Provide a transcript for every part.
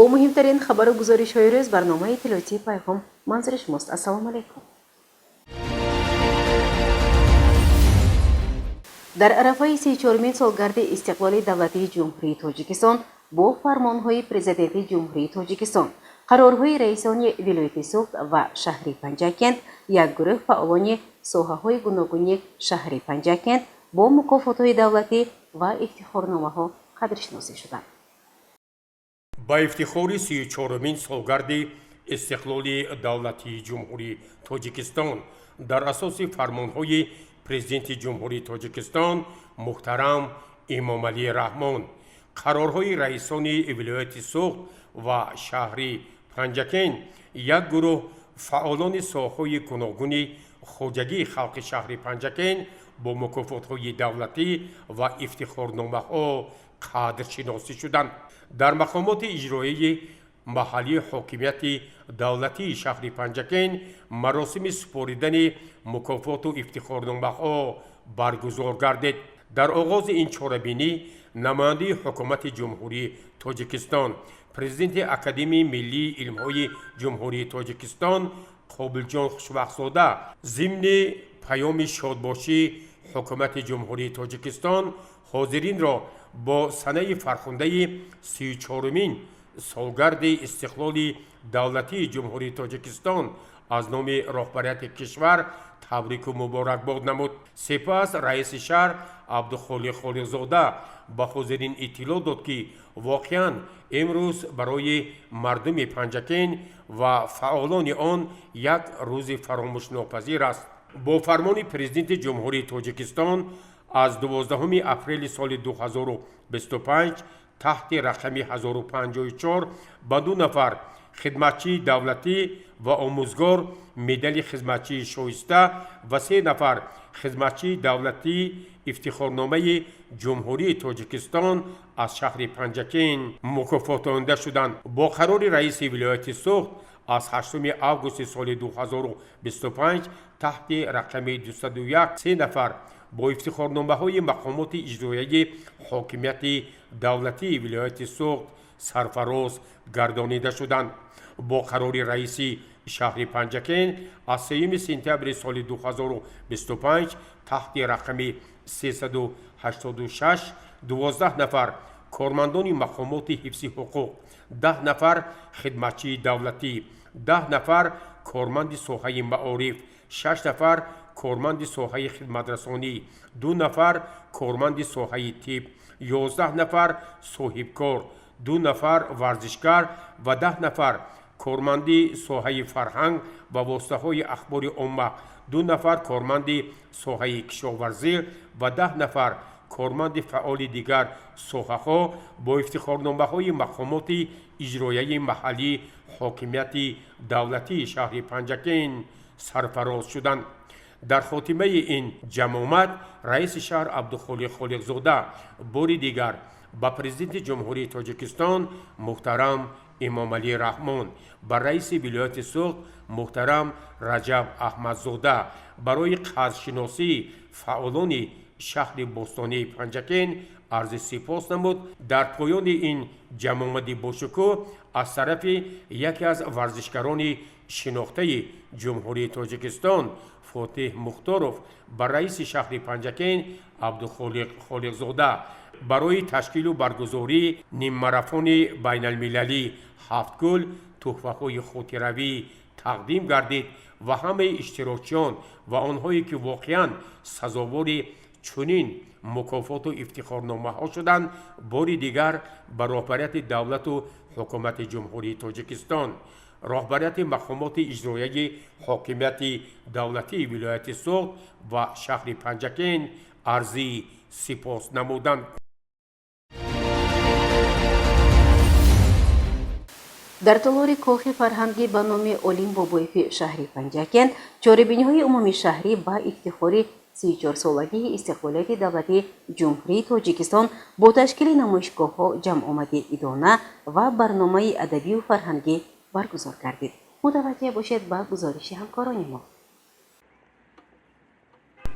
با مهمترین خبر و گزارش های روز برنامه اطلاعاتی پیام منظور شماست. السلام علیکم. در عرفه 34مین سالگرد استقلال دولتی جمهوری تاجیکستان با فرمانهای پرزیدنت جمهوری تاجیکستان، قرارهای رئیسان ولایت سوخت و شهر پنجاکند، یک گروه فعالان ساحه‌های گوناگون شهر پنجاکند با مکافات‌های دولتی و افتخارنامه‌ها قدرشناسی شدند. با افتخار 34مین سالگرد استقلال دولتی جمهوری تاجیکستان در اساس فرمانهای پرزیدنت جمهوری تاجیکستان محترم امام علی رحمان، قرارهای رئیسان ولایت سوخت و شهر پنجاکند، یک گروه فعالان ساحه‌های گوناگون خواجگی خلق شهر پنجاکند با مکافات‌های دولتی و افتخارنامه‌ها قدرشناسی شدند. در مقامات اجرایی محلی حاکمیت دولتی شهر پنجاکند مراسم سپاریدن مکافات و افتخارنامه‌ها برگزار گردید. در آغاز این چاره‌بینی نماینده حکومت جمهوری تاجیکستان، پرزیدنت اکادمی ملی علم‌های جمهوری تاجیکستان قابلجان خوشوقت‌زاده ضمن پیام شادباشی حکومت جمهوری تاجیکستان حاضرین را با سنه فرخنده 34مین سالگرد استقلال دولتی جمهوری تاجیکستان از نام رهبریت کشور تبریک و مبارکباد نمود. سپس رئیس شهر عبدالخالق خالقزاده با حاضرین اطلاع داد که واقعاً امروز برای مردم پنجاکند و فعالان آن یک روز فراموش ناپذیر است. با فرمان پرزیدنت جمهوری تاجیکستان از 12 اپریل سال 2025 تحت رقم 1054 به 2 نفر خدمتچی دولتی و آموزگار مدال خدمتچی شایسته و 3 نفر خدمتچی دولتی افتخارنامه جمهوری تاجیکستان از شهر پنجاکند مکافاتانده شدند. با قرار رئیس ولایت سوخت از 8 آگوست سال 2025 تحت رقم 201 3 نفر با افتخارنامه‌های مقامات اجرایی حاکمیت دولتی ولایت سوخت سرفراز گردانیده شدند. با قرار رئیس شهر پنجاکند از 3 سپتامبر سال 2025 تحت رقم 386 12 نفر کارمندان مقامات حفظ حقوق، 10 نفر خدمتچی دولتی، 10 نفر کارمند ساحه معارف، 6 نفر کارمند ساحه خدمترسانی، 2 نفر کارمند ساحه طب، 11 نفر صاحبکار، 2 نفر ورزشکار و 10 نفر کارمند ساحه فرهنگ و واسطه‌های اخبار عامه، 2 نفر کارمند ساحه کشاورزی و 10 نفر کارمند فعال دیگر ساحه‌ها با افتخارنامه‌های مقامات اجرایی محلی حاکمیت دولتی شهر پنجاکند سرفراز شدند. در خاتمه این جمع رئیس شهر عبدالخالق خالقزاده بار دیگر با پرزیدنت جمهوری تاجیکستان محترم امام علی رحمان، با رئیس ولایت سوخت محترم رجب احمدزاده برای قدرشناسی فعالان شهر بوستانی پنجاکند عرض سپاس نمود. در پایان این جمع باشکوه از طرف یکی از ورزشکاران شناخته جمهوری تاجیکستان فاتح مختاروف با رئیس شهر پنجاکند عبدالخالق خالقزاده برای تشکیل و برگزاری نیم ماراتون بین المللی 7 گل تحفه‌های خاطروی تقدیم گردید و همه اشتراکچیان و آنهایی که واقعاً سزاوار چنین مکافات و افتخارنامه‌ها شدند بار دیگر به رهبریت دولت و حکومت جمهوری تاجیکستان، رهبریت مقامات اجرایی حاکمیت دولتی ولایت سوخت و شهر پنجاکند عرض سپاس نمودند. در تالار کاخ فرهنگی به نام اولین بابایف شهر پنجاکند چاره‌بینی‌های عمومی شهری با افتخار 34 سالگی استقلال دولتی جمهوری تاجیکستان با تشکیل نمایشگاه‌ها جمع آمده ادانه و برنامه ادبی و فرهنگی برگزار گردید. متوجه باشید با گزارش همکاران ما.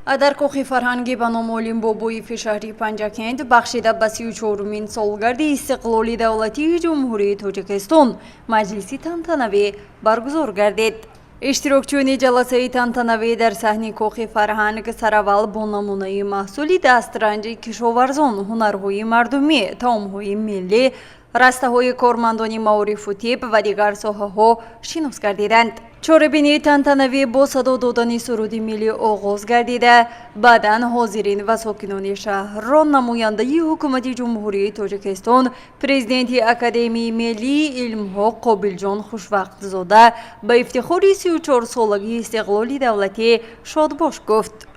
در کاخ فرهنگی به نام عالم بابویف شهری پنجکند بخشیده به 34مین سالگرد استقلال دولتی جمهوری تاجیکستان مجلسی تنتنوی برگزار گردید. اشتراکچیان جلسه تنتنوی در صحن کاخ فرهنگ سرآول با نمونه محصول دسترنج کشاورزان، هنرهای مردمی، طعمهای ملی، رسته‌های کارمندان معارف و طب و دیگر ساحه‌ها شناس گردیدند. چاره‌بینی تنتنوی با صدا دادن سرود ملی آغاز گردیده، بعداً حاضرین و ساکنان شهر را نماینده حکومت جمهوری تاجیکستان پرزیدنت اکادمی ملی علم‌ها قابلجان خوشوقت‌زاده به افتخار 34 سالگی استقلال دولتی شادباش گفت.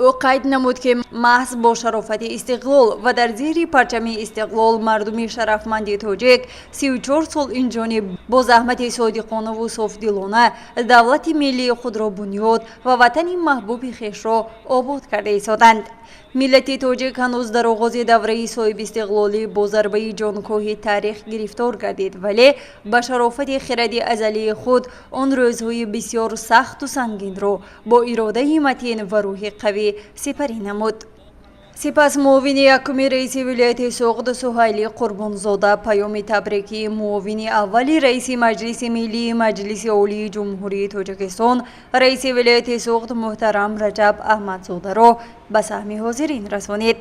او قید نمود که محض با شرافت استقلال و در زیر پرچم استقلال مردم شرفمند تاجیک 34 سال این جانب با زحمت صادقانه و صافدلانه دولت ملی خود را بنیاد و وطن محبوب خویش را آباد کرده ایستادند. ملت تاجیک هنوز در آغاز دوره صاحب استقلالی با ضربه جانکاه تاریخ گرفتار گردید، ولی با شرافت خرد ازلی خود آن روزهای بسیار سخت و سنگین را با اراده متین و روح قوی سپری نمود. سپس معاون یکم رئیس ولایت سوغد سهیلی قربانزاده پیام تبریکی معاون اول رئیس مجلس ملی مجلس عالی جمهوری تاجیکستان رئیس ولایت سوغد محترم رجب احمدزاده را به سهم حاضرین رسانید.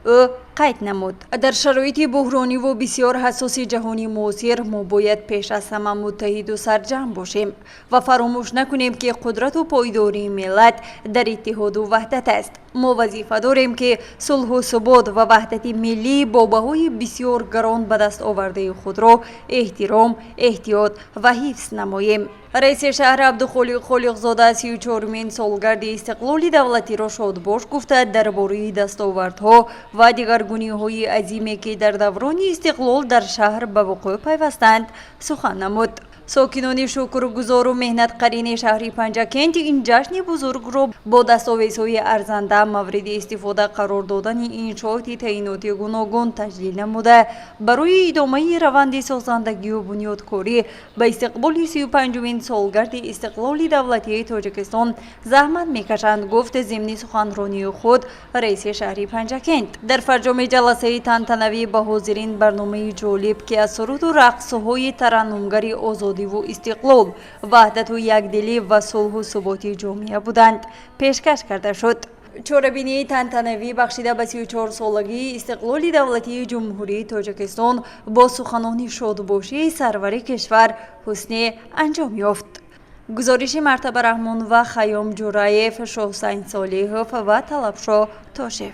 او قید نمود در شرایط بحرانی و بسیار حساس جهانی معاصر ما باید پیش از همه متحد و سرجم باشیم و فراموش نکنیم که قدرت و پایداری ملت در اتحاد و وحدت است. ما وظیفه داریم که صلح و ثبات و وحدت ملی با بهای بسیار گران به دست آورده خود را احترام، احتیاط و حفظ نماییم. رئیس شهر عبدالخالق خالقزاده 34مین سالگرد استقلال دولتی را شادباش گفته درباره دستاوردها و دگرگونی‌های عظیمی که در دوران استقلال در شهر به وقوع پیوستند سخن نمود. ساکنان شکرگزار و مهنت قرین شهری پنجکند این جشن بزرگ را با دستاویزهای ارزنده مورد استفاده قرار دادن انشاءات تعییناتی گوناگون تجلیل نموده برای ادامه روند سازندگی و بنیادکاری به استقبال 35مین سالگرد استقلال دولتی تاجیکستان زحمت میکشند، گفت ضمن سخنرانی خود رئیس شهری پنجکند. در فرجام جلسه تنتنوی به حاضرین برنامه جالب که از سرود و رقصهای ترنمگری آزادی و استقلال، وحدت و یکدلی و صلح و ثبات جامعه بودند پیشکش کرده شد. چاره‌بینی تنتنوی بخشیده به 34 سالگی استقلال دولتی جمهوری تاجیکستان با سخنان شادباشی سرور کشور حسنی انجام یافت. گزارش مرتبه رحمان و خیام جورایف، حسین صالحوف و طلبشاه تاشف.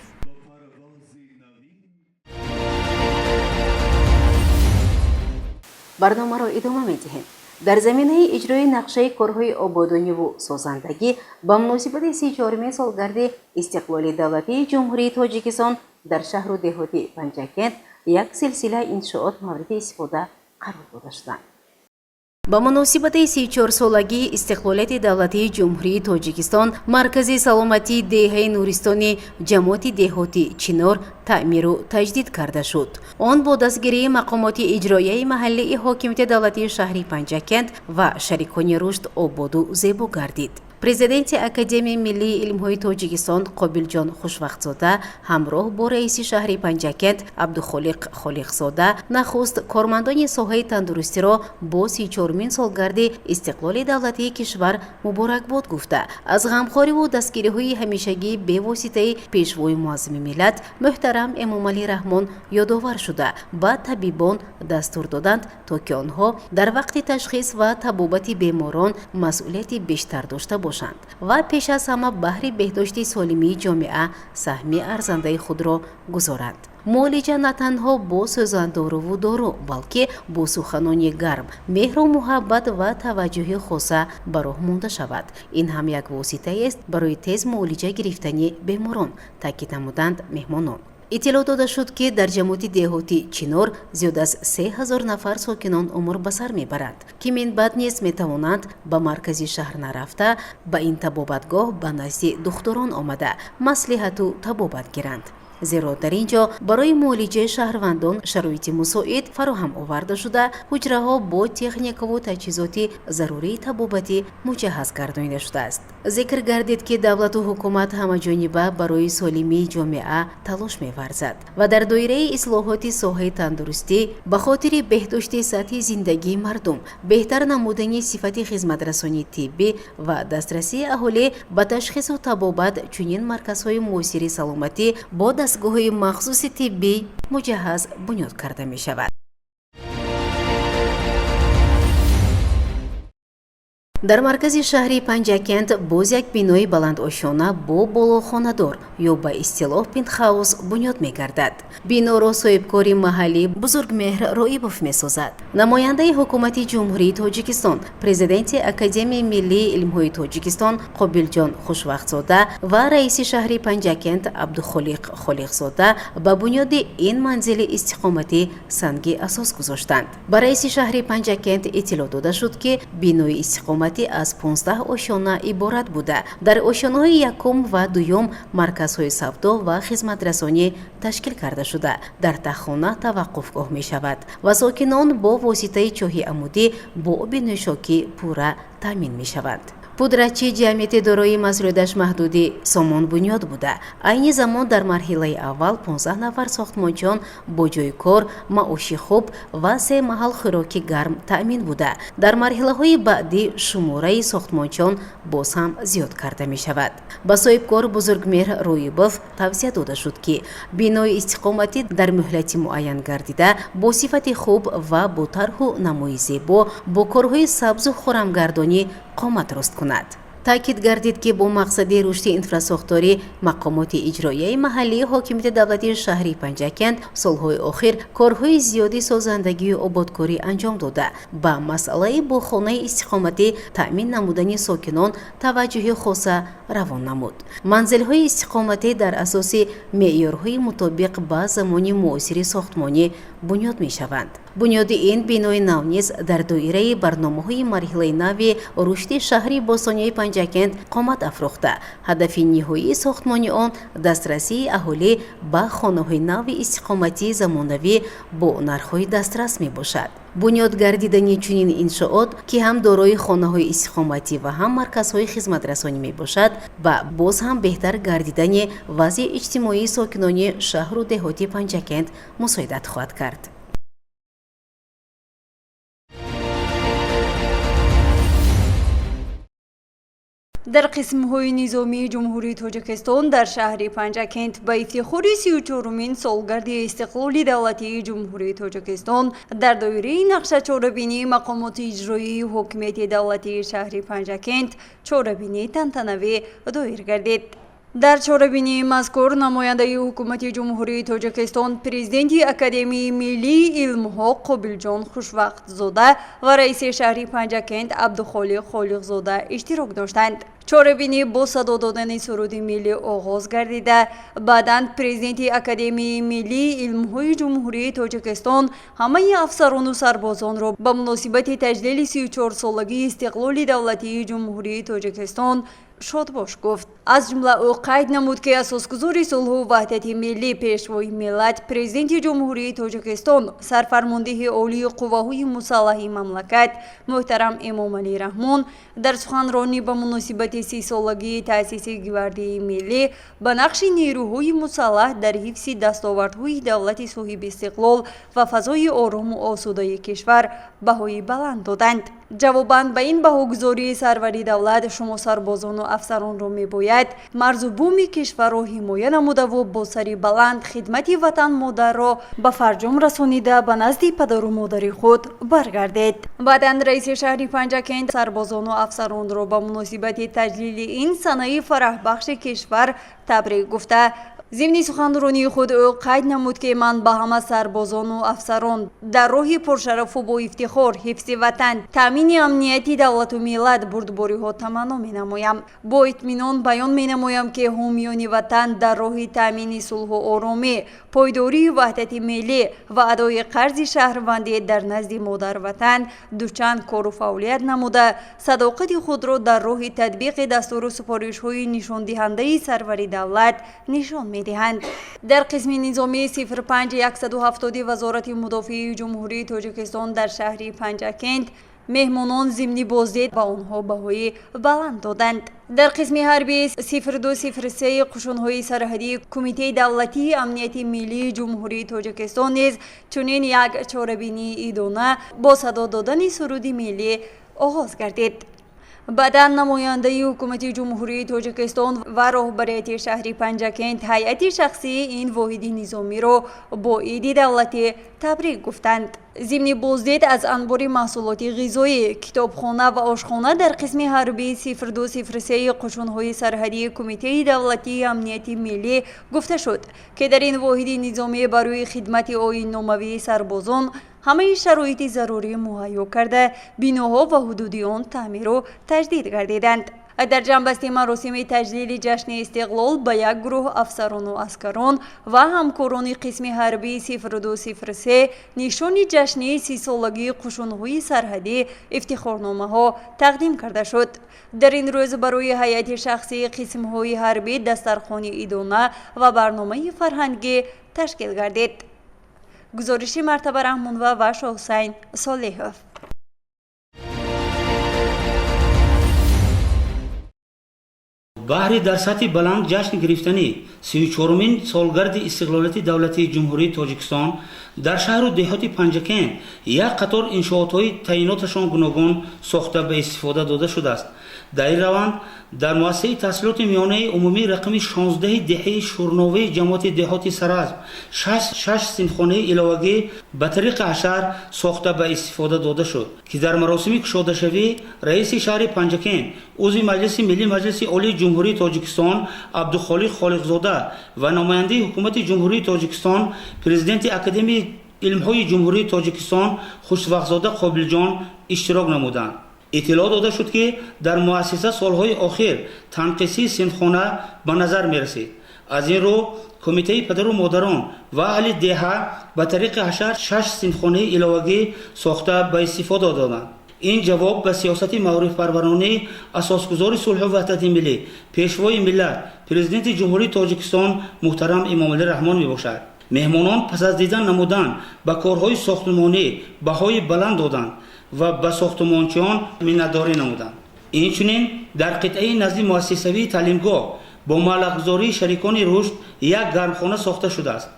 برنامه را ادامه می‌دهیم. در زمینه اجرای نقشه کارهای آبادانی و سازندگی با مناسبت 34مین سالگرد استقلال دولتی جمهوری تاجیکستان در شهر و دهات پنجکند یک سلسله انشاءات مورد استفاده قرار داده شدند. با مناسبت 34 سالگی استقلال دولتی جمهوری تاجیکستان مرکز سلامتی دهه نورستانی جماعت دهاتی چینار تعمیر و تجدید کرده شد. آن با دستگیری مقامات اجرایی محلی حاکمیت دولتی شهری پنجکند و شریکان رشد آباد و زیبا گردید. پرزیدنت اکادمی ملی علم‌های تاجیکستان قابلجان خوشوقت‌زاده همراه با رئیس شهر پنجکند عبدالخالق خالقزاده نخست کارمندان ساحه تندرستی را با 34مین سالگرد استقلال دولتی کشور مبارکباد گفته از غمخواری و دستگیری‌های همیشگی به واسطه پیشوای معظم ملت محترم امامعلی رحمان یادآور شده با طبیبان دستور دادند تا که آنها در وقت تشخیص و طبابت بیماران مسئولیت بیشتر داشته باشند و پیش از همه بهر بهداشت سالمی جامعه سهم ارزنده خود را گذارند. معالجه نه تنها با سوزن دارو و دارو بلکه با سخنان گرم، مهر و محبت و توجه خاصه به راه مانده شود. این هم یک واسطه است برای تیز معالجه گرفتن بیماران، تاکید نمودند مهمانان. اطلاع داده شد که در جماعت دهاتی چینار زیاد از 3000 نفر ساکنان عمر به سر میبرند که من بعد نیز میتوانند به مرکز شهر نرفته به این طبابتگاه به نزد دکتران آمده مصلحت و طبابت گیرند. зеро дар ин ҷо барои муолиҷаи шаҳрвандон шароити мусоид фароҳам оварда шуда ҳуҷраҳо бо техникаву таҷҳизоти зарурии табобатӣ муҷаҳҳаз гардонида шудааст. зикр гардид ки давлату ҳукумат ҳамаҷониба барои солимии ҷомеа талош меварзад ва дар доираи ислоҳоти соҳаи тандурустӣ ба хотири беҳдошти сатҳи зиндагии мардум, беҳтар намудани сифати хизматрасонии тиббӣ ва дастрасии аҳолӣ ба ташхису табобат чунин марказҳои муосири саломатӣ бо дастгоҳҳои махсуси тиббӣ муҷаҳҳаз бунёд карда мешавад. дар маркази шаҳри Панҷакент боз як бинои баландошона бо болохонадор ё ба истилоҳ пентхаус бунёд мегардад. биноро соҳибкори маҳаллӣ Бузургмеҳр Роибов месозад. намояндаи ҳукумати ҷумҳурии Тоҷикистон, президенти Академияи миллии илмҳои Тоҷикистон Қобилҷон Хушвақтзода ва раиси шаҳри Панҷакент Абдухолиқ Холиқзода ба бунёди ин манзили истиқоматӣ санги асос гузоштанд. ба раиси шаҳри Панҷакент иттилоъ дода шуд ки бинои истиқоматӣ аз 15 ошона иборат буда дар ошонаҳои якум ва дуюм марказҳои савдо ва хизматрасонӣ ташкил карда шуда дар таххона таваққуфгоҳ мешавад ва сокинон бо воситаи чоҳи амудӣ бо оби нӯшокӣ пурра таъмин мешаванд. пудратчи ҷамъияти дорои масъулияташ маҳдуди Сомон бунёд буда. айни замон дар марҳилаи аввал 15 нафар сохтмончон бо ҷойи кор, маоши хуб ва 3 маҳал хӯроки гарм таъмин буда. дар марҳилаҳои баъдӣ шумораи сохтмончон боз ҳам зиёд карда мешавад. ба соҳибкор Бузургмеҳр Роибов тавсия дода шуд ки бинои истиқоматӣ дар муҳлати муайян гардида бо сифати хуб ва бо тарҳу намои зебо бо корҳои сабзу хӯрамгардонӣ қомат рост кунад. таъкид гардид ки бо мақсади рушди инфрасохторӣ мақомоти иҷроияи маҳаллии ҳокимияти давлатии шаҳри Панҷакент солҳои охир корҳои зиёди созандагию ободкорӣ анҷом дода ба масъалаи бо хонаи истиқоматӣ таъмин намудани сокинон таваҷҷӯҳи хоса равон намуд. манзилҳои истиқоматӣ дар асоси меъёрҳои мутобиқ ба замони муосири сохтмонӣ бунёд мешаванд. бунёди ин бинои нав низ дар доираи барномаҳои марҳилаи нави рушди шаҳри босонияи Панҷакент қомат афрохта, ҳадафи ниҳоии сохтмони он дастрасии аҳолӣ ба хонаҳои нави истиқоматии замонавӣ бо нархҳои дастрас мебошад. бунёд гардидани чунин иншоот ки ҳам дорои хонаҳои истиқоматӣ ва ҳам марказҳои хизматрасонӣ мебошад ба боз ҳам беҳтар гардидани вазъи иҷтимоии сокинони шаҳру деҳоти Панҷакент мусоидат хоҳад кард. дар қисмҳои низомии ҷумҳурии Тоҷикистон дар шаҳри Панҷакент ба ифтихори 34-умин солгарди истиқлоли давлатии ҷумҳурии Тоҷикистон дар доираи нақшачорабинии мақомоти иҷроии ҳокимияти давлатии шаҳри Панҷакент чорабинии тантанавӣ доир гардид. дар чорабинии мазкур намояндаи ҳукумати ҷумҳурии Тоҷикистон, президенти Академияи миллии илмҳо Қобилҷон Хушвақтзода ва раиси шаҳри Панҷакент Абдухолиқ Холиқзода иштирок доштанд. чорабинӣ бо садо додани суруди миллӣ оғоз гардида, баъдан президенти Академияи миллии илмҳои ҷумҳурии Тоҷикистон ҳамаи афсарону сарбозонро ба муносибати таҷлили 34-солагии истиқлоли давлатии ҷумҳурии Тоҷикистон шодбош гуфт. аз ҷумла ӯ қайд намуд ки асосгузори сулҳу ваҳдати миллӣ, пешвои миллат, президенти ҷумҳурии Тоҷикистон, сарфармондиҳи олии қувваҳои мусаллаҳи мамлакат муҳтарам Эмомалӣ Раҳмон дар суханронӣ ба муносибати 30-солагии таъсиси гвардияи миллӣ ба нақши нерӯҳои мусаллаҳ дар ҳифзи дастовардҳои давлати соҳиби истиқлол ва фазои орому осудаи кишвар баҳои баланд доданд. ҷавобан ба ин баҳогузории сарвари давлат, шумо сарбозону афсаронро мебояд марзу буми кишварро ҳимоя намудаву бо сари баланд хидмати ватан модарро ба фарҷом расонида ба назди падару модари худ баргардед. баъдан раиси шаҳри Панҷакент сарбозону афсаронро ба муносибати таҷлили ин санаи фараҳбахши кишвар табрик гуфта, зимни суханронии худ ӯ қайд намуд ки ман ба ҳама сарбозону афсарон дар роҳи пуршарафу бо ифтихор ҳифзи ватан, таъмини амнияти давлату миллат бурдбориҳо таманно менамоям. бо итминон баён менамоям ки ҳомиёни ватан дар роҳи таъмини сулҳу оромӣ, пойдории ваҳдати миллӣ ва адои қарзи шаҳрвандӣ дар назди модарватан дучанд кору фаъолият намуда, садоқати худро дар роҳи татбиқи дастуру супоришҳои нишондиҳандаи сарвари давлат нишон می‌دهند. در قسم نظامی 05170 وزارت مدافع جمهوری تاجیکستان در شهر پنجاکند مهمانان ضمن بازدید با آنها بهای بلند دادند. در قسم حربی 0203 قشون‌های سرحدی کمیته دولتی امنیت ملی جمهوری تاجیکستان نیز چنین یک چاره‌بینی ایدانه با صدا دادن سرود ملی آغاز گردید. بعدا نماینده حکومت جمهوری تاجیکستان و رهبریت شهر پنجاکند هیئت شخصی این واحد نظامی را با عید دولتی تبریک گفتند. ضمن بازدید از انبار محصولات غذایی، کتابخانه و آشخانه در قسم حربی 0203 قشون‌های سرحدی کمیته دولتی امنیت ملی گفته شد که در این واحد نظامی برای خدمت آیین‌ناموی سربازان همه شرایط ضروری مهیا کرده بیناها و حدود آن تعمیر و تجدید گردیدند. در جنبسته مراسم تجلیل جشن استقلال به یک گروه افسران و عسکران و همکاران قسم حربی 0203 نشان جشن 30 سالگی قشون‌های سرحدی افتخارنامه ها تقدیم کرده شد. در این روز برای هیئت شخصی قسم‌های حربی دسترخوان ایدانه و برنامه فرهنگی تشکیل گردید. گزارش مرتبه رحمان و حسین صالحov. بحری در سطح بلند جشن گرفتنی 34مین سالگرد استقلالیت دولتی جمهوری تاجیکستان در شهر و دهات پنجاکند یک قطار انشاءات‌های تعییناتشان گوناگون ساخته به استفاده داده شده است. در این روند در مؤسسه تحصیلات میانه عمومی رقم 16 دهه شورنوه جماعت دهات سرحد 6 سینخانه علاوگی به طریق اشر ساخته به استفاده داده شد که در مراسم کشاده شوی رئیس شهر پنجاکند عضو مجلس ملی مجلس عالی جمهوری تاجیکستان عبدالخالق خالقزاده و نماینده حکومت جمهوری تاجیکستان پرزیدنت اکادمی علم‌های جمهوری تاجیکستان خوشوقت‌زاده قابلجان اشتراک نمودند. اطلاع داده شد که در مؤسسه سالهای آخر تنقیصی سینخانه به نظر می رسید. از این رو کمیته پدر و مادران و اهل دهه به طریق حشر 6 سینخانه علاوگی ساخته به استفاده دادند. این جواب به سیاست معارف پرورانه اساسگزار صلح و وحدت ملی پیشوای ملت پرزیدنت جمهوری تاجیکستان محترم امامعلی رحمان می باشد. مهمانان پس از دیدن نمودن به کارهای ساختمانی بهای بلند دادند و به ساختمانچیان منتداری نمودند. اینچنین در قطعه نزد مؤسسوی تعلیمگاه با معلق‌گذاری شریکان رشد یک گرمخانه ساخته شده است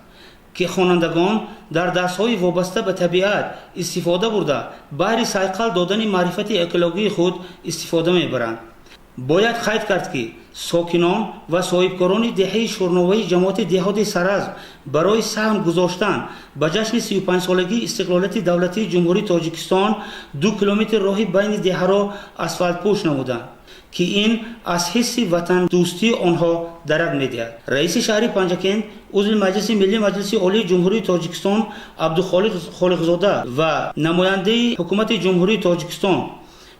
که خوانندگان در درس‌های وابسته به طبیعت استفاده برده بهر صیقل دادن معرفت اکولوژی خود استفاده می‌برند. باید قید کرد که ساکنان و صاحبکاران دهه شورنوه جماعت دهات سرحد برای سهم گذاشتن به جشن 35 سالگی استقلالیت دولتی جمهوری تاجیکستان 2 کیلومتر راه بین دهه را اسفالت پوش نمودند که این از حس وطن دوستی آنها درک می‌دهد. رئیس شهر پنجاکند عضو مجلس ملی مجلس عالی جمهوری تاجیکستان عبدالخالق خالقزاده و نماینده حکومت جمهوری تاجیکستان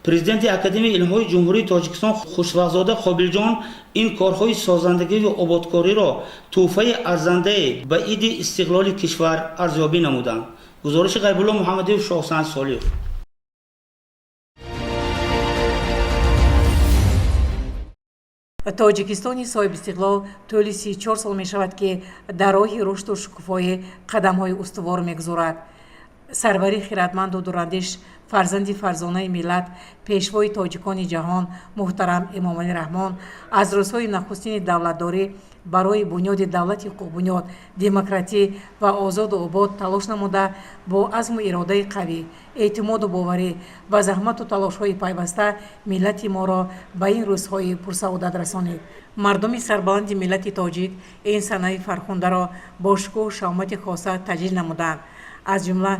پرزیدنت اکادمی علم‌های جمهوری تاجیکستان خوشوقت‌زاده قابلجان این کارهای سازندگی و آبادکاری را تحفه ارزنده به عید استقلال کشور ارزیابی نمودند. گزارش غیب‌الله محمدی و حسین صالحov. тоҷикистони соҳибистиқлол тӯли 34 сол мешавад ки дар роҳи рушду шукуфоӣ қадамҳои устувор мегузорад. сарвари хиратманду дурандиш фарзанди фарзонаи миллат пешвои тоҷикони ҷаҳон муҳтарам эмомалӣ раҳмон аз рӯзҳои нахустини давлатдорӣ барои бунёди давлати ҳуқуқбунёд демократӣ ва озоду обод талош намуда бо азму иродаи қавӣ эътимоду боварӣ ва заҳмату талошҳои пайваста миллати моро ба ин рӯзҳои пурсаодат расонид. мардуми сарбаланди миллати тоҷик ин санаи фархундаро бо шукӯҳу шаомати хоса таҷлил намуданд. аз ҷумла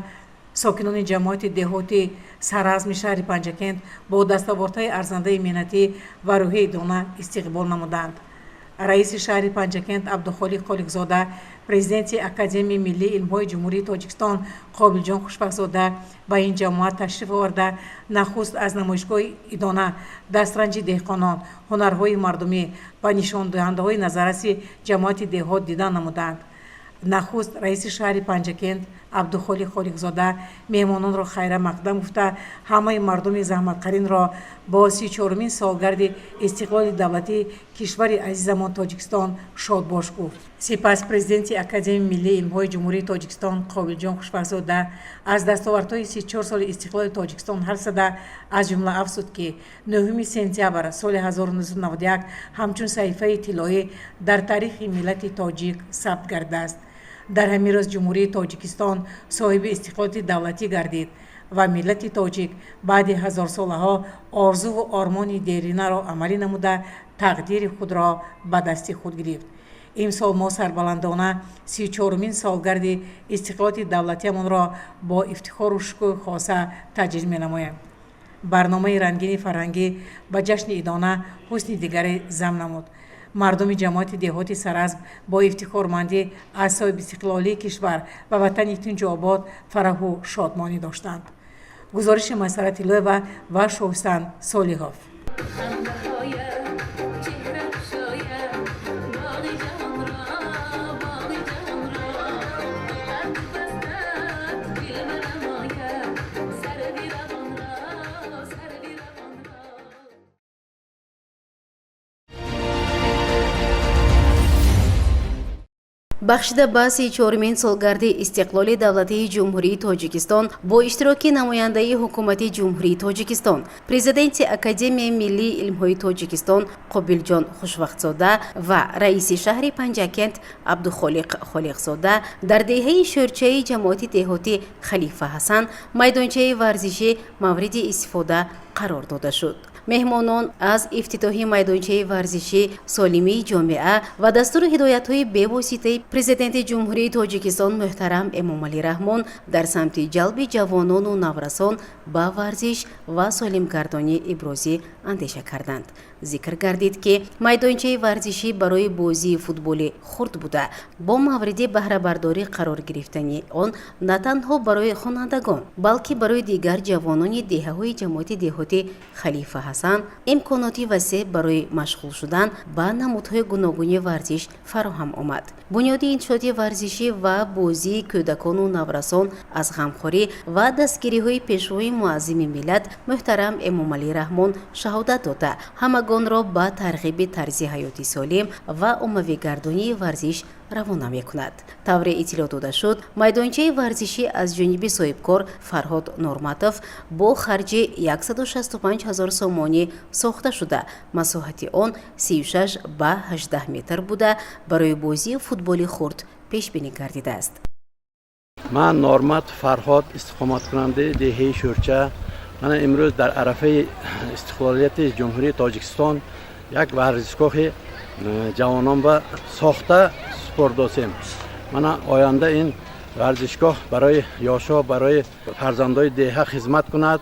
сокинони ҷамоати деҳоти сарразми шаҳри панҷакент бо даставордҳои арзандаи меҳнатӣ ва рӯҳияи дона истиқбол намуданд. раиси шаҳри панҷакент абдухолиқ холиқзода, президенти академияи миллии илмҳои ҷумҳурии тоҷикистон қобилҷон хушбахтзода ба ин ҷамоат ташриф оварда нахуст аз намоишгоҳи идона, дастранҷи деҳқонон, ҳунарҳои мардумӣ ва нишондиҳандаҳои назарраси ҷамоати деҳот дидан намуданд. нахуст раиси шаҳри панҷакент абдухолиқ холиқзода меҳмононро хайра мақдам гуфта ҳамаи мардуми заҳматқаринро бо 34-мин солгарди истиқлоли давлатии кишвари азизамон тоҷикистон шодбош гуфт. сипас президенти академияи миллии илмҳои ҷумҳурии тоҷикистон қобилҷон хушбахтзода аз дастовардҳои 34 соли истиқлоли тоҷикистон ҳарф зада аз ҷумла афзуд ки 9 сентябр соли 1991 ҳамчун саҳифаи тиллоӣ дар таърихи миллати тоҷик сабт гардидааст. дар ҳамин рӯз ҷумҳурии тоҷикистон соҳиби истиқлолияти давлатӣ гардид ва миллати тоҷик баъди ҳазорсолаҳо орзуву ормони деринаро амалӣ намуда тақдири худро ба дасти худ гирифт. имсол мо сарбаландона 34-мин солгарди истиқлолияти давлатиамонро бо ифтихору шукӯҳи хоса таҷлил менамоем. барномаи рангини фарҳангӣ ба ҷашни идона ҳусни дигаре зам намуд. мардуми ҷамоати деҳоти саразм бо ифтихормандӣ аз соҳиби истиқлолии кишвар ва ватани тинҷуобод фараҳу шодмонӣ доштанд. гузориши Майсара Тиллоева ва Шоҳистан Солиҳов. бахшида ба 34-мин солгарди истиқлоли давлатии ҷумҳурии тоҷикистон бо иштироки намояндаи ҳукумати ҷумҳурии тоҷикистон, президенти академияи миллии илмҳои тоҷикистон Қобилҷон Хушвахтзода ва раиси шаҳри Панҷакент Абдухолиқ Холиқзода дар деҳаи шӯрчаи ҷамоати деҳотӣ Халифа Ҳасан майдончаи варзишӣ мавриди истифода қарор дода шуд. меҳмонон аз ифтитоҳи майдончаи варзишӣ солимии ҷомеа ва дастури ҳидоятҳои бевоситаи президенти ҷумҳурии тоҷикистон муҳтарам Эмомалӣ Раҳмон дар самти ҷалби ҷавонону наврасон ба варзиш ва солимгардонӣ ибрози андеша карданд. зикр гардид ки майдончаи варзишӣ барои бозии футболи хурд буда бо мавриди баҳрабардорӣ қарор гирифтани он на танҳо барои хонандагон балки барои дигар ҷавонони деҳаҳои ҷамоати деҳотӣ Халифа Ҳасан имконоти васеъ барои машғул шудан ба намудҳои гуногуни варзиш фароҳам омад. бунёди иншооти варзишӣ ва бозии кӯдакону наврасон аз ғамхорӣ ва дастгириҳои пешвои муаззими миллат муҳтарам Эмомалӣ Раҳмон шаҳодат дода ҳамагонро ба тарғиби тарзи ҳаёти солим ва оммавигардонии варзиш равона мекунад. тавре иттилоъ дода шуд майдончаи варзишӣ аз ҷониби соҳибкор Фарҳод Нурматов бо харҷи 165 000 сомонӣ сохта шуда масоҳати он 36 ба 18 метр буда барои бозии футболи хурд пешбинӣ гардидааст. ман Нормат Фарҳод истиқоматкунандаи деҳаи Шӯрча мана имрӯз дар арафаи истиқлолияти ҷумҳурии Тоҷикистон як варзишгоҳи ҷавонон ба сохта спордосем. мана оянда ин варзишгоҳ барои ёшо барои фарзандои деҳа хизмат кунад.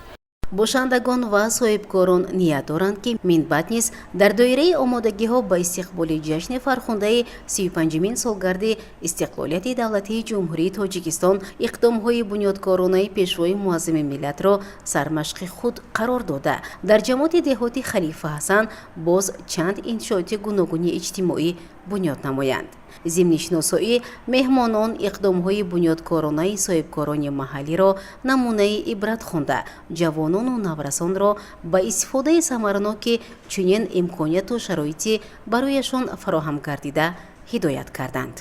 бошандагон ва соҳибкорон ният доранд ки минбаъд низ дар доираи омодагиҳо ба истиқболи ҷашни фархундаи 35-мин солгарди истиқлолияти давлатии ҷумҳурии Тоҷикистон иқдомҳои бунёдкоронаи пешвои муаззими миллатро сармашқи худ қарор дода дар ҷамоати деҳоти Халифа Ҳасан боз чанд иншооти гуногуни иҷтимоӣ бунёд намоянд. зимни шиносоӣ меҳмонон иқдомҳои бунёдкоронаи соҳибкорони маҳаллиро намунаи ибрат хонда ҷавонону наврасонро ба истифодаи самараноки чунин имконияту шароити барояшон фароҳам гардида ҳидоят карданд.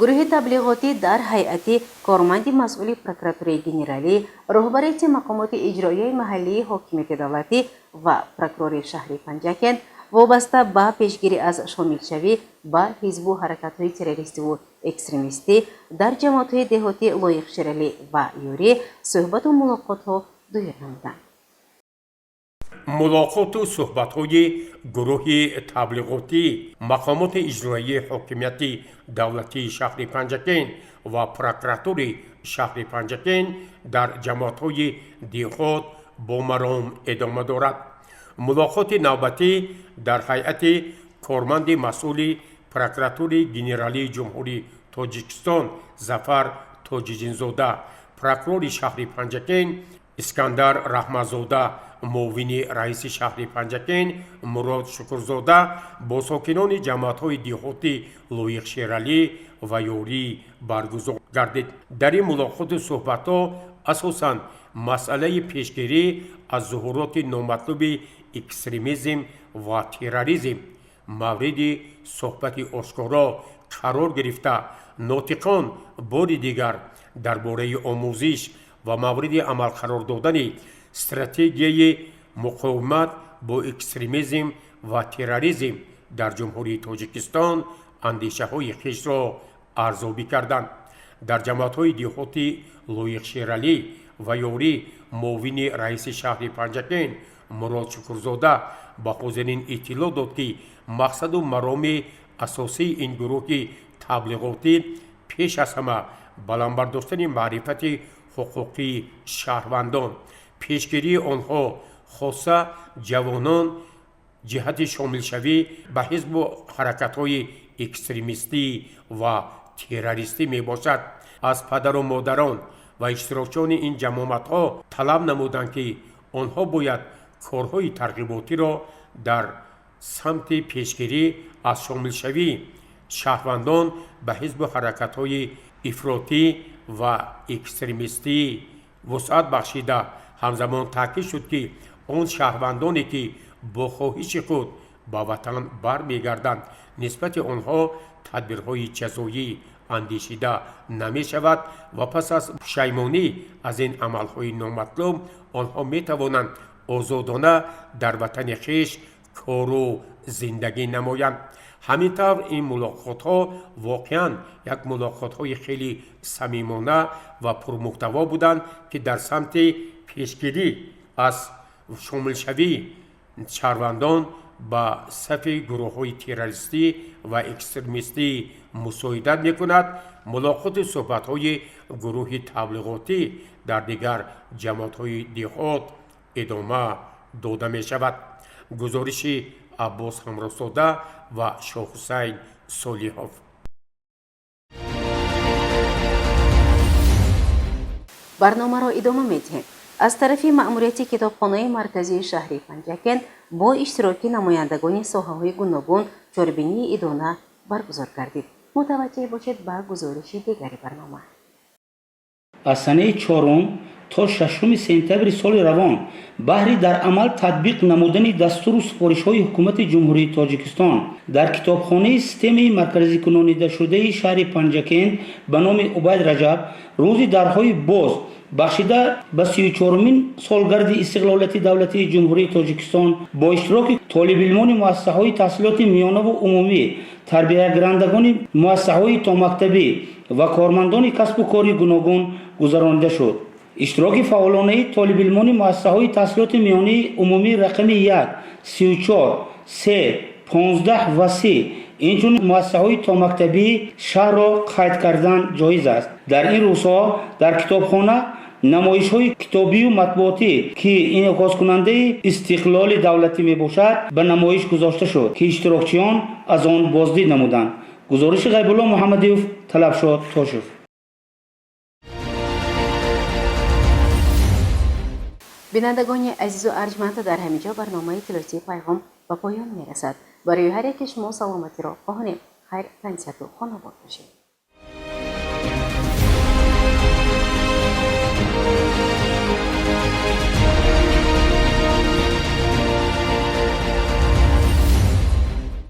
гурӯҳи таблиғотӣ дар ҳайати корманди масъули прокуратураи генералӣ, роҳбарияти мақомоти иҷроияи маҳаллии ҳокимияти давлатӣ ва прокурори шаҳри Панҷакент вобаста ба пешгирӣ аз шомилшавӣ ба ҳизбу ҳаракатҳои террористиву экстремистӣ дар ҷамоатҳои деҳотӣ Лоиқширалӣ ва Юрӣ суҳбату мулоқотҳо доир намуданд. мулоқоту суҳбатҳои гурӯҳи таблиғотӣ мақомоти иҷроияи ҳокимияти давлатии шаҳри Панҷакент ва прокуратури шаҳри Панҷакент дар ҷамоатҳои деҳот бо маром идома дорад. мулоқоти навбатӣ дар ҳайати корманди масъули прокуратури генералии ҷумҳурии Тоҷикистон Зафар Тоҷиҷинзода, прокурори шаҳри Панҷакент Искандар Раҳматзода معاون رئیس شهر پنجکن مراد شکرزاده با ساکنان جماعت‌های دهاتی لایق شیرالی و یوری برگزار گردید. در این ملاقات صحبت‌ها اساساً مسئله پیشگیری از ظهورات نامطلوب اکستریمیسم و تروریسم مورد صحبت آشکارا قرار گرفته، ناطقان بار دیگر درباره آموزش و مورد عمل قرار دادن استراتژی مقاومت با اکستریمیسم و تروریسم در جمهوری تاجیکستان اندیشه های خویش را ارزیابی کردند. در جماعت های دهاتی لایق شیرالی و یوری معاون رئیس شهر پنجکن مراد شکرزاده با حاضرین اطلاع داد که مقصد و مرام اساسی این گروه تبلیغاتی پیش از همه بلند برداشتن معرفت حقوقی شهروندان، پیشگیری آنها خاصه جوانان جهت شامل شوی به حزب و حرکت‌های اکستریمیستی و تروریستی می باشد. از پدر و مادران و اشتراکچیان این جماعت‌ها طلب نمودند که آنها باید کارهای ترغیباتی را در سمت پیشگیری از شامل شوی شهروندان به حزب و حرکت‌های افراطی و اکستریمیستی وسعت بخشیده. همزمان تاکید شد که آن شهروندانی که با خواهش خود به وطن برمیگردند نسبت آنها تدبیرهای جزایی اندیشیده نمی شود و پس از پشیمانی از این عملهای نامطلوب آنها می توانند آزادانه در وطن خویش کار و زندگی نمایند. همینطور این ملاقات ها واقعا یک ملاقات های خیلی صمیمانه و پرمحتوا بودند که در سمت پیشگیری از شامل شوی شهروندان با صف گروه های تروریستی و اکستریمیستی مساعدت می کند. ملاقات صحبت های گروه تبلیغاتی در دیگر جماعت های دهات ادامه داده می شود. گزارش عباس همراساده و شاه حسین صالحوف. برنامه را ادامه می‌دهیم. از طرف مأموریت کتابخانه مرکزی شهر پنجکن با اشتراک نمایندگان ساحه‌های گوناگون چهاربینی ادانه برگزار گردید. متوجه باشید به گزارش دیگری برنامه. از سنه چهارم تا 6 سپتامبر سال روان بهر در عمل تطبیق نمودن دستور و سفارش‌های حکومت جمهوری تاجیکستان در کتابخانه سیستم مرکزی کنانیده شده شهر پنجکن به نام عبید رجب روز درهای باز بخشیده به 34مین سالگرد استقلالیت دولتی جمهوری تاجیکستان با اشتراک طالب علمان مؤسسه‌های تحصیلات میانه و عمومی، تربیت‌گرندگان مؤسسه‌های تا مکتبی و کارمندان کسب و کار گوناگون گذرانده شد. اشتراک فعالانه طالب علمان مؤسسه‌های تحصیلات میانه عمومی رقم 1 34 3 15 و 3 اینچون مؤسسه‌های تا مکتبی شهر را قید کردن جایز است. در این روزها در کتابخانه نمایش‌های کتابی و مطبوعاتی که انعکاس کننده استقلال دولتی می باشد به نمایش گذاشته شد که اشتراکچیان از آن بازدید نمودند. گزارش غیب الله محمدیوف طلب شد تاشف. بینندگان عزیز و ارجمند، در همینجا برنامه تلویزیون پیغام به پایان میرسد. برای هر یک شما سلامتی را خواهانیم. خیر، تنیسیت و خانواد باشید.